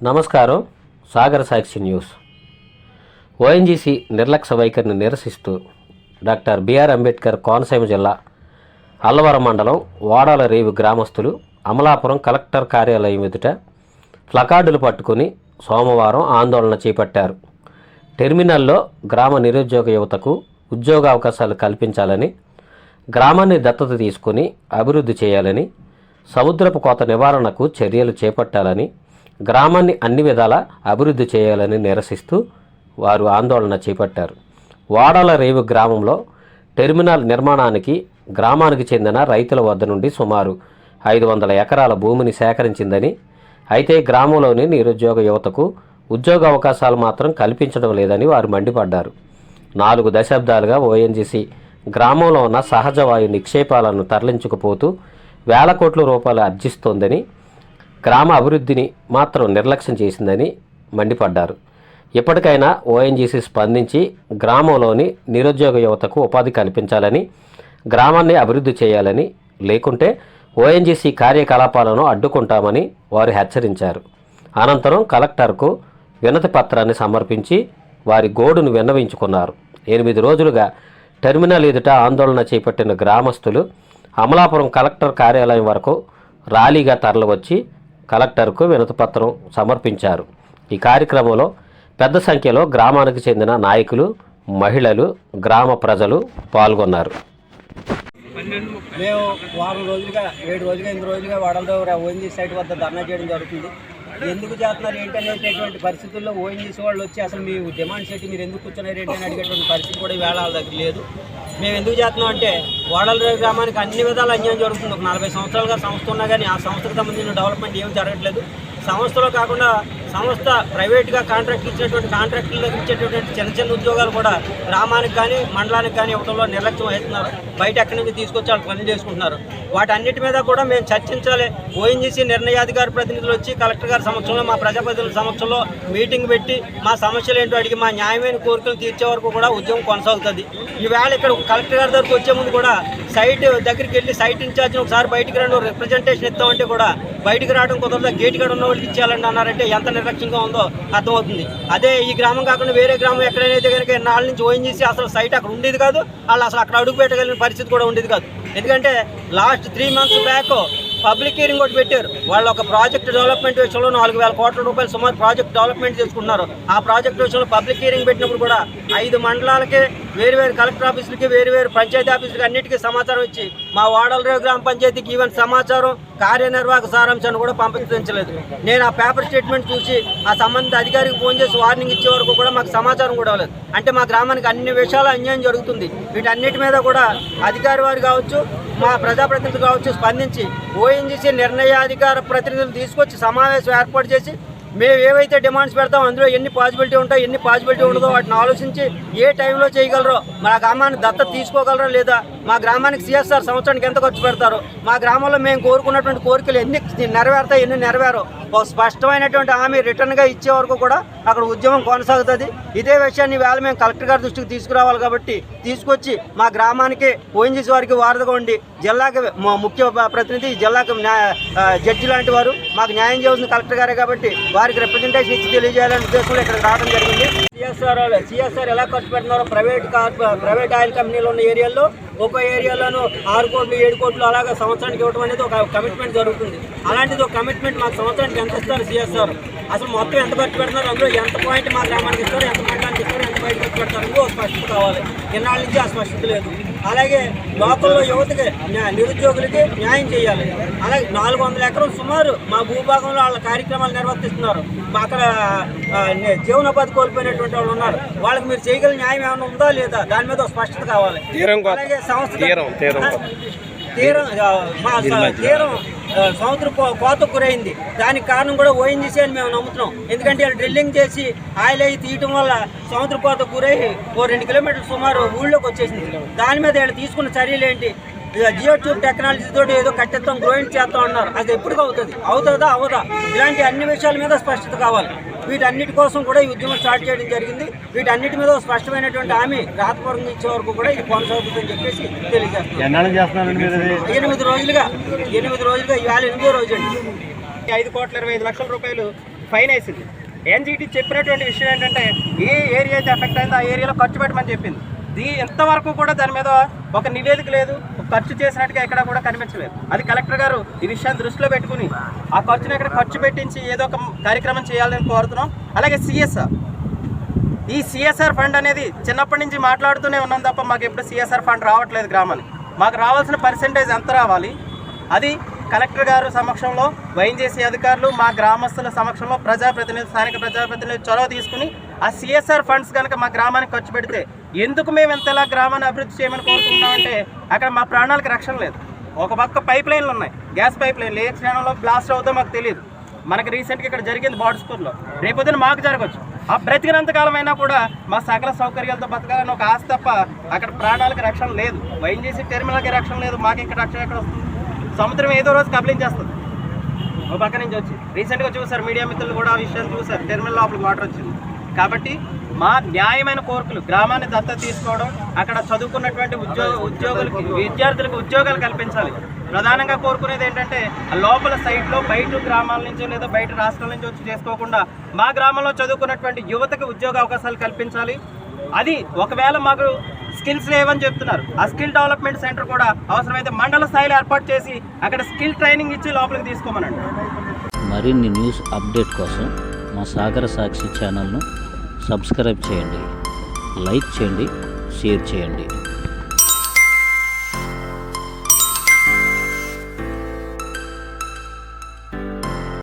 నమస్కారం. సాగర సాక్షి news. ONGC నిర్లక్ష్య వైఖరిని నిరసిస్తూ డాక్టర్ బిఆర్ అంబేద్కర్ కోనసీమ జిల్లా అల్లవరం మండలం వాడాల రేవు గ్రామస్తులు అమలాపురం కలెక్టర్ కార్యాలయం ఎదుట ప్లకార్డులు పట్టుకుని సోమవారం ఆందోళన చేపట్టారు. టెర్మినల్లో గ్రామ నిరుద్యోగ యువతకు ఉద్యోగ అవకాశాలు కల్పించాలని, గ్రామాన్ని దత్తత తీసుకుని అభివృద్ధి చేయాలని, సముద్రపు కోత నివారణకు చర్యలు చేపట్టాలని, గ్రామాన్ని అన్ని విధాలా అభివృద్ధి చేయాలని నిరసిస్తూ వారు ఆందోళన చేపట్టారు. వాడాల రేవు గ్రామంలో టెర్మినల్ నిర్మాణానికి గ్రామానికి చెందిన రైతుల వద్ద నుండి సుమారు 500 ఎకరాల భూమిని సేకరించిందని, అయితే గ్రామంలోని నిరుద్యోగ యువతకు ఉద్యోగ అవకాశాలు మాత్రం కల్పించడం లేదని వారు మండిపడ్డారు. 4 దశాబ్దాలుగా ఓఎన్జీసీ గ్రామంలో ఉన్న సహజ వాయు నిక్షేపాలను తరలించుకుపోతూ వేల కోట్ల రూపాయలు ఆర్జిస్తోందని, గ్రామ అభివృద్ధిని మాత్రం నిర్లక్ష్యం చేసిందని మండిపడ్డారు. ఇప్పటికైనా ఓఎన్జీసీ స్పందించి గ్రామంలోని నిరుద్యోగ యువతకు ఉపాధి కల్పించాలని, గ్రామాన్ని అభివృద్ధి చేయాలని, లేకుంటే ఓఎన్జీసీ కార్యకలాపాలను అడ్డుకుంటామని వారు హెచ్చరించారు. అనంతరం కలెక్టర్కు వినతి పత్రాన్ని సమర్పించి వారి గోడును విన్నవించుకున్నారు. 8 రోజులుగా టెర్మినల్ ఎదుట ఆందోళన చేపట్టిన గ్రామస్తులు అమలాపురం కలెక్టర్ కార్యాలయం వరకు ర్యాలీగా తరలివచ్చి కలెక్టర్కు వినతిపత్రం సమర్పించారు. ఈ కార్యక్రమంలో పెద్ద సంఖ్యలో గ్రామానికి చెందిన నాయకులు, మహిళలు, గ్రామ ప్రజలు పాల్గొన్నారు. మేము 7 రోజులుగా 8 రోజులుగా వాడలతో ఓఎన్జీసీ సైట్ వద్ద ధర్నా చేయడం జరుగుతుంది. ఎందుకు చేస్తున్నారు ఏంటనేటటువంటి పరిస్థితుల్లో ఓఎన్జీసీ వాళ్ళు వచ్చి అసలు మీ డిమాండ్స్ ఏంటి, మీరు ఎందుకు కూర్చున్నారు ఏంటి అని అడిగేటువంటి పరిస్థితి కూడా వేళ వాళ్ళ దగ్గర లేదు. మేము ఎందుకు చేస్తున్నాం అంటే వాడల గ్రామానికి అన్ని విధాలు అన్యాయం జరుగుతుంది. ఒక 40 సంవత్సరాలుగా సంస్థ ఉన్నా కానీ ఆ సంస్థకు సంబంధించిన డెవలప్మెంట్ ఏమీ జరగట్లేదు. సంస్థలో కాకుండా సంస్థ ప్రైవేట్గా కాంట్రాక్ట్ ఇచ్చేటువంటి కాంట్రాక్టుల దగ్గర ఇచ్చేటటువంటి చిన్న ఉద్యోగాలు కూడా గ్రామానికి కానీ మండలానికి కానీ ఇవ్వడంలో నిర్లక్ష్యం వహిస్తున్నారు. బయట ఎక్కడి నుంచి తీసుకొచ్చి వాళ్ళు పనులు చేసుకుంటున్నారు. వాటన్నిటి మీద కూడా మేము చర్చించాలి. ఓఎన్జీసీ నిర్ణయాధికారి ప్రతినిధులు వచ్చి కలెక్టర్ గారి సమక్షంలో, మా ప్రజాప్రతినిధుల సమక్షంలో మీటింగ్ పెట్టి మా సమస్యలు ఏంటో అడిగి మా న్యాయమైన కోరికలు తీర్చే వరకు కూడా ఉద్యమం కొనసాగుతుంది. ఈవేళ ఇక్కడ కలెక్టర్ గారి దగ్గరకు వచ్చే ముందు కూడా సైట్ దగ్గరికి వెళ్ళి సైట్ ఇన్ఛార్జ్ని ఒకసారి బయటికి రండి, రిప్రజెంటేషన్ ఇస్తామంటే కూడా బయటికి రావడం కుదరదు, గేట్ కాడ ఉన్న వాళ్ళకి ఇచ్చేయాలండి అన్నారంటే ఎంత నిర్లక్ష్యంగా ఉందో అర్థమవుతుంది. అదే ఈ గ్రామం కాకుండా వేరే గ్రామం ఎక్కడైతే కనుక నాళ్ళ నుంచి ఓఎన్జీసీ అసలు సైట్ అక్కడ ఉండేది కాదు, వాళ్ళు అసలు అక్కడ అడుగు పెట్టగలిగిన పరిస్థితి కూడా ఉండేది కాదు. ఎందుకంటే last 3 months back public hearing ఒకటి పెట్టారు. వాళ్ళు ఒక ప్రాజెక్ట్ డెవలప్మెంట్ విషయంలో 4,000 కోట్ల రూపాయలు సుమారు ప్రాజెక్ట్ డెవలప్మెంట్ చేసుకున్నారు. ఆ ప్రాజెక్ట్ విషయంలో పబ్లిక్ హియరింగ్ పెట్టినప్పుడు కూడా 5 మండలాలకి వేరు కలెక్టర్ ఆఫీసులకి వేరు పంచాయతీ ఆఫీసులకి అన్నిటికీ సమాచారం ఇచ్చి మా వాడల గ్రామ పంచాయతీకి ఈవెన్ సమాచారం కార్యనిర్వాహక సారాంశాన్ని కూడా పంపించలేదు. నేను ఆ పేపర్ స్టేట్మెంట్ చూసి ఆ సంబంధిత అధికారికి ఫోన్ చేసి వార్నింగ్ ఇచ్చే వరకు కూడా మాకు సమాచారం కూడా ఇవ్వలేదు. అంటే మా గ్రామానికి అన్ని విషయాలు అన్యాయం జరుగుతుంది. వీటన్నిటి మీద కూడా అధికారి వారు కావచ్చు, మా ప్రజాప్రతినిధులు కావచ్చు స్పందించి ఓఎన్జీసీ నిర్ణయాధికార ప్రతినిధులు తీసుకొచ్చి సమావేశం ఏర్పాటు చేసి మేము ఏవైతే డిమాండ్స్ పెడతామో అందులో ఎన్ని పాసిబిలిటీ ఉంటాయో ఎన్ని పాసిబిలిటీ ఉండదో వాటిని ఆలోచించి ఏ టైంలో చేయగలరో, మా గ్రామాన్ని దత్తత తీసుకోగలరో లేదా, మా గ్రామానికి సిఎస్ఆర్ సంవత్సరానికి ఎంత ఖర్చు పెడతారో, మా గ్రామంలో మేము కోరుకున్నటువంటి కోరికలు ఎన్ని నెరవేరుతాయి ఎన్ని నెరవేరో ఒక స్పష్టమైనటువంటి హామీ రిటర్న్గా ఇచ్చే వరకు కూడా అక్కడ ఉద్యమం కొనసాగుతుంది. ఇదే విషయాన్ని వేళ మేము కలెక్టర్ గారి దృష్టికి తీసుకురావాలి కాబట్టి తీసుకొచ్చి మా గ్రామానికి ఓఎన్జీసీ వారికి వారధిగా ఉండి జిల్లాకి ముఖ్య ప్రతినిధి, జిల్లాకు జడ్జి లాంటి వారు మాకు న్యాయం చేయవలసిన కలెక్టర్ గారే కాబట్టి వారికి రిప్రజెంటేషన్ ఇచ్చి తెలియజేయాలనే ఉద్దేశంలో ఇక్కడికి రావడం జరిగింది. సిఎస్ఆర్ ఎలా ఖర్చు పెడుతున్నారో ప్రైవేట్ ఆయిల్ కంపెనీలు ఉన్న ఏరియాల్లో ఒక్కో ఏరియాలోనూ 6 కోట్లు 7 కోట్లు అలాగా సంవత్సరానికి ఇవ్వడం అనేది ఒక కమిట్మెంట్ జరుగుతుంది. అలాంటిది ఒక కమిట్మెంట్ మాకు సంవత్సరానికి ఎంత ఇస్తారు సిఎస్ఆర్, అసలు మొత్తం ఎంత ఖర్చు పెడుతున్నారు, అందులో ఎంత పాయింట్ మా గ్రామానికి ఇస్తారు, ఎంత మండలానికి ఇస్తారు, ఎంత బయట ఖర్చు పెడతారు ఇంకో స్పష్టత కావాలి. ఇన్నాళ్ళ నుంచి ఆ స్పష్టత లేదు. అలాగే లోకల్లో యువతకి నిరుద్యోగులకి న్యాయం చేయాలి. అలాగే 400 ఎకరం సుమారు మా భూభాగంలో వాళ్ళ కార్యక్రమాలు నిర్వర్తిస్తున్నారు. అక్కడ జీవనోపాధి కోల్పోయినటువంటి వాళ్ళు ఉన్నారు. వాళ్ళకి మీరు చేయగల న్యాయం ఏమైనా ఉందా లేదా దాని మీద స్పష్టత కావాలి. అలాగే సంస్థ తీరం సముద్ర కోతకు గురైంది. దానికి కారణం కూడా ఓఎన్జీసీ అని మేము నమ్ముతున్నాం. ఎందుకంటే వాళ్ళు డ్రిల్లింగ్ చేసి ఆయిల్ అయ్యి తీయటం వల్ల సముద్ర కోతకు గురై 2 కిలోమీటర్లు సుమారు ఊళ్ళోకి వచ్చేసింది. దాని మీద వీళ్ళు తీసుకున్న చర్యలు ఏంటి, జియో ట్యూబ్ టెక్నాలజీ తోటి ఏదో కట్టెత్తాం గ్రోయింగ్ చేస్తాం అన్నారు. అది ఎప్పుడు అవుతుందా అవదా, ఇలాంటి అన్ని విషయాల మీద స్పష్టత కావాలి. వీటన్నిటి కోసం కూడా ఈ ఉద్యమం స్టార్ట్ చేయడం జరిగింది. వీటన్నిటి మీద స్పష్టమైనటువంటి హామీ రాతపూర్వకంగా ఇచ్చే వరకు కూడా ఇది కొనసాగుతుందని చెప్పేసి తెలియజేస్తున్నాం. 8 రోజులుగా ఇవాళ 8వ రోజు అండి. 5,25,00,000 రూపాయలు ఫైన్ వేసింది. ఎన్జిటి చెప్పినటువంటి విషయం ఏంటంటే ఏ ఏరియా అయితే ఎఫెక్ట్ అయిందో ఆ ఏరియాలో ఖర్చు పెట్టమని చెప్పింది. ఇంతవరకు కూడా దాని మీద ఒక నివేదిక లేదు, ఖర్చు చేసినట్టుగా ఎక్కడ కూడా కనిపించలేదు. అది కలెక్టర్ గారు ఈ విషయాన్ని దృష్టిలో పెట్టుకుని ఆ ఖర్చును ఇక్కడ ఖర్చు పెట్టించి ఏదో ఒక కార్యక్రమం చేయాలని కోరుతున్నాం. అలాగే ఈ సిఎస్ఆర్ ఫండ్ అనేది చిన్నప్పటి నుంచి మాట్లాడుతూనే ఉన్నాం తప్ప మాకు ఎప్పుడు సిఎస్ఆర్ ఫండ్ రావట్లేదు గ్రామానికి. మాకు రావాల్సిన పర్సెంటేజ్ ఎంత రావాలి అది కలెక్టర్ గారు సమక్షంలో, వైఎన్జీసీ అధికారులు, మా గ్రామస్తుల సమక్షంలో ప్రజాప్రతినిధులు, స్థానిక ప్రజాప్రతినిధులు చొరవ తీసుకుని ఆ సిఎస్ఆర్ ఫండ్స్ కనుక మా గ్రామానికి ఖర్చు పెడితే ఎందుకు మేము ఎంతలా గ్రామాన్ని అభివృద్ధి చేయమని కోరుకుంటున్నామంటే అక్కడ మా ప్రాణాలకు రక్షణ లేదు. ఒక పక్క పైప్ లైన్లు ఉన్నాయి, గ్యాస్ పైప్ లైన్లు, ఏ క్షణంలో బ్లాస్ట్ అవుతుందో మాకు తెలియదు. మనకి రీసెంట్గా ఇక్కడ జరిగింది బాడ్స్పూర్లో, రేపొద్దున మాకు జరగచ్చు. ఆ బ్రతికినంతకాలం అయినా కూడా మా సకల సౌకర్యాలతో బతకాలని ఒక ఆశ తప్ప అక్కడ ప్రాణాలకు రక్షణ లేదు. వైఎన్జీసీ టెర్మినల్కి రక్షణ లేదు, మాకు ఇక్కడ రక్షణ ఎక్కడ వస్తుంది? సముద్రం ఏదో రోజు కబలించేస్తుంది. ఒక పక్క నుంచి వచ్చి రీసెంట్గా చూసారు, మీడియా మిత్రులు కూడా ఆ విషయాన్ని చూసారు, టెర్మినల్ లోపలికి వాటర్ వచ్చింది. కాబట్టి మా న్యాయమైన కోరికలు గ్రామాన్ని దత్తత తీసుకోవడం, అక్కడ చదువుకున్నటువంటి విద్యార్థులకు ఉద్యోగాలు కల్పించాలి. ప్రధానంగా కోరుకునేది ఏంటంటే లోపల సైట్లో బయట గ్రామాల నుంచో లేదా బయట రాష్ట్రాల నుంచి వచ్చి చేసుకోకుండా మా గ్రామంలో చదువుకున్నటువంటి యువతకు ఉద్యోగ అవకాశాలు కల్పించాలి. అది ఒకవేళ మాకు స్కిల్స్ లేవని చెప్తున్నారు, ఆ స్కిల్ డెవలప్మెంట్ సెంటర్ కూడా అవసరమైతే మండల స్థాయిలో ఏర్పాటు చేసి అక్కడ స్కిల్ ట్రైనింగ్ ఇచ్చి లోపలికి తీసుకోమనండి. మరిన్ని న్యూస్ అప్డేట్ కోసం మా సాగర సాక్షి ఛానల్ను సబ్స్క్రైబ్ చేయండి, లైక్ చేయండి, షేర్ చేయండి.